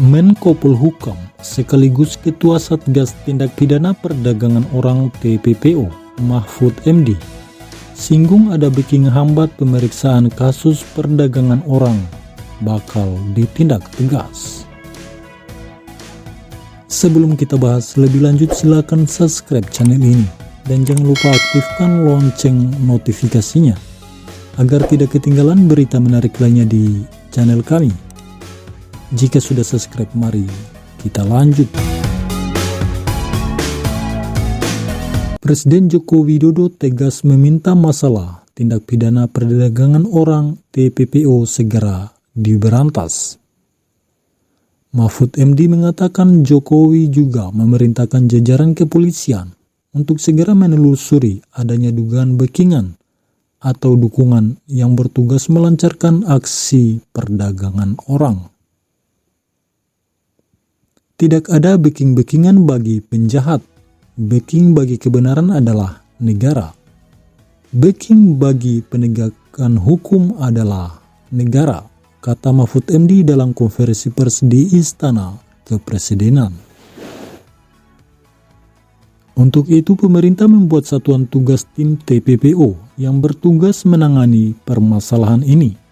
Menko Polhukam sekaligus Ketua Satgas Tindak Pidana Perdagangan Orang TPPO, Mahfud MD, singgung ada backing hambat pemeriksaan kasus perdagangan orang bakal ditindak tegas. Sebelum kita bahas lebih lanjut, silakan subscribe channel ini dan jangan lupa aktifkan lonceng notifikasinya agar tidak ketinggalan berita menarik lainnya di channel kami. Jika sudah subscribe, mari kita lanjut. Presiden Joko Widodo tegas meminta masalah tindak pidana perdagangan orang TPPO segera diberantas. Mahfud MD mengatakan Jokowi juga memerintahkan jajaran kepolisian untuk segera menelusuri adanya dugaan backingan atau dukungan yang bertugas melancarkan aksi perdagangan orang. Tidak ada backing-backingan bagi penjahat. Backing bagi kebenaran adalah negara. Backing bagi penegakan hukum adalah negara, kata Mahfud MD dalam konferensi pers di Istana Kepresidenan. Untuk itu, pemerintah membuat satuan tugas tim TPPO yang bertugas menangani permasalahan ini.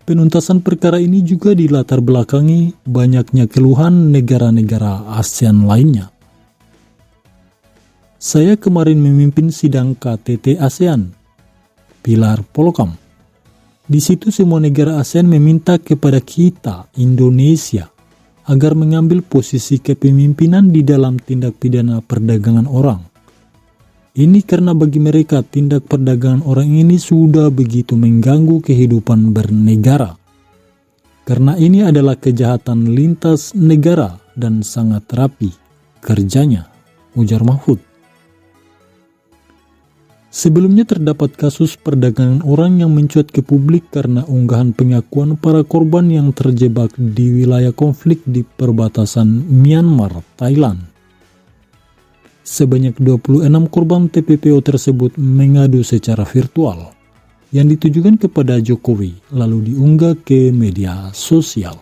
Penuntasan perkara ini juga dilatar belakangi banyaknya keluhan negara-negara ASEAN lainnya. Saya kemarin memimpin sidang KTT ASEAN, Pilar Polhukam. Di situ semua negara ASEAN meminta kepada kita, Indonesia, agar mengambil posisi kepemimpinan di dalam tindak pidana perdagangan orang. Ini karena bagi mereka tindak perdagangan orang ini sudah begitu mengganggu kehidupan bernegara. Karena ini adalah kejahatan lintas negara dan sangat rapi kerjanya, ujar Mahfud. Sebelumnya terdapat kasus perdagangan orang yang mencuat ke publik karena unggahan pengakuan para korban yang terjebak di wilayah konflik di perbatasan Myanmar, Thailand. Sebanyak 26 korban TPPO tersebut mengadu secara virtual yang ditujukan kepada Jokowi lalu diunggah ke media sosial.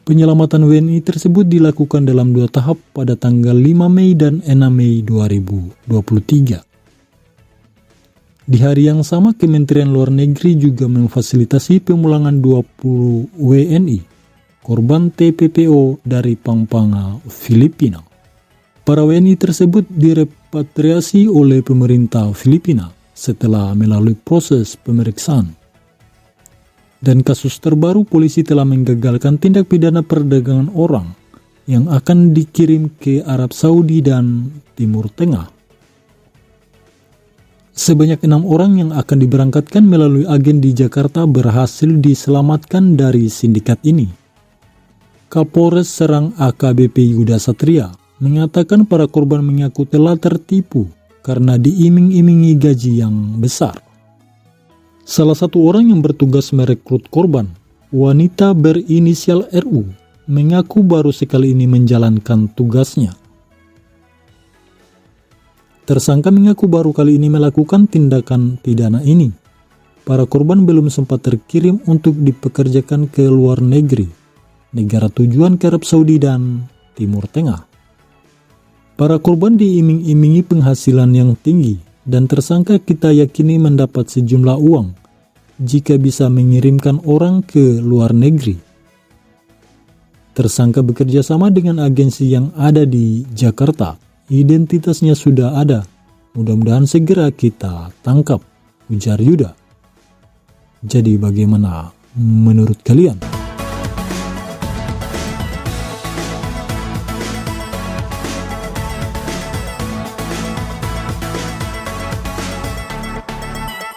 Penyelamatan WNI tersebut dilakukan dalam 2 tahap pada tanggal 5 Mei dan 6 Mei 2023. Di hari yang sama, Kementerian Luar Negeri juga memfasilitasi pemulangan 20 WNI korban TPPO dari Pampanga, Filipina. Para WNI tersebut direpatriasi oleh pemerintah Filipina setelah melalui proses pemeriksaan. Dan kasus terbaru, polisi telah menggagalkan tindak pidana perdagangan orang yang akan dikirim ke Arab Saudi dan Timur Tengah. Sebanyak 6 orang yang akan diberangkatkan melalui agen di Jakarta berhasil diselamatkan dari sindikat ini. Kapolres Serang AKBP Yuda Satria mengatakan para korban mengaku telah tertipu karena diiming-imingi gaji yang besar. Salah satu orang yang bertugas merekrut korban, wanita berinisial RU, mengaku baru sekali ini menjalankan tugasnya. Tersangka mengaku baru kali ini melakukan tindakan pidana ini. Para korban belum sempat terkirim untuk dipekerjakan ke luar negeri, negara tujuan ke Arab Saudi dan Timur Tengah. Para korban diiming-imingi penghasilan yang tinggi dan tersangka kita yakini mendapat sejumlah uang jika bisa mengirimkan orang ke luar negeri. Tersangka bekerja sama dengan agensi yang ada di Jakarta. Identitasnya sudah ada. Mudah-mudahan segera kita tangkap, ujar Yuda. Jadi bagaimana menurut kalian?